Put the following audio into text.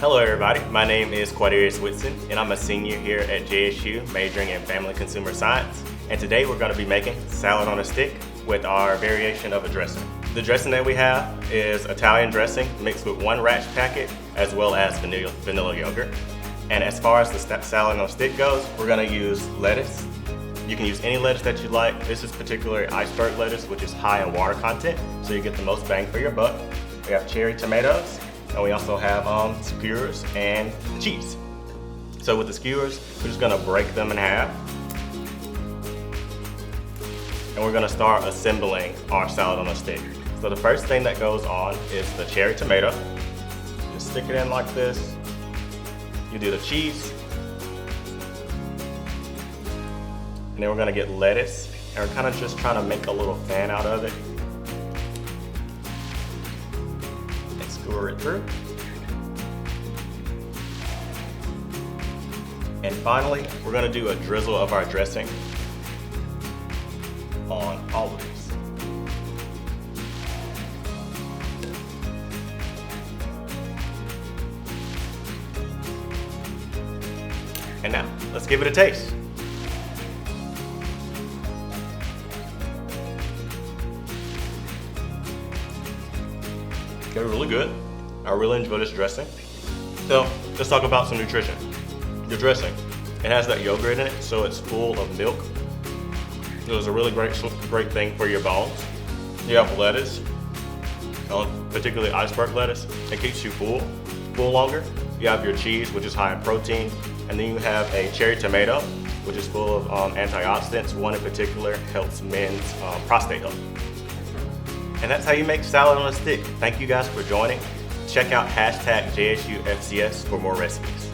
Hello everybody, my name is Quadarius Whitson and I'm a senior here at JSU majoring in family consumer science, and today we're going to be making salad on a stick with our variation of a dressing. The dressing that we have is Italian dressing mixed with 1 ranch packet as well as vanilla yogurt. And as far as the salad on a stick goes, we're going to use lettuce. You can use any lettuce that you like. This is particularly iceberg lettuce, which is high in water content, so you get the most bang for your buck. We have cherry tomatoes, and we also have skewers and cheese. So with the skewers, we're just gonna break them in half. And we're gonna start assembling our salad on a stick. So the first thing that goes on is the cherry tomato. Just stick it in like this. You do the cheese. And then we're gonna get lettuce, and we're kind of just trying to make a little fan out of it. And skewer it through. And finally, we're gonna do a drizzle of our dressing on all of these. And now, let's give it a taste. They're really good. I really enjoy this dressing. So let's talk about some nutrition. The dressing, it has that yogurt in it, so it's full of milk. It was a really great thing for your bones. You have lettuce, particularly iceberg lettuce. It keeps you full longer. You have your cheese, which is high in protein, and then you have a cherry tomato, which is full of antioxidants. One in particular helps men's prostate health. And that's how you make salad on a stick. Thank you guys for joining. Check out #JSUFCS for more recipes.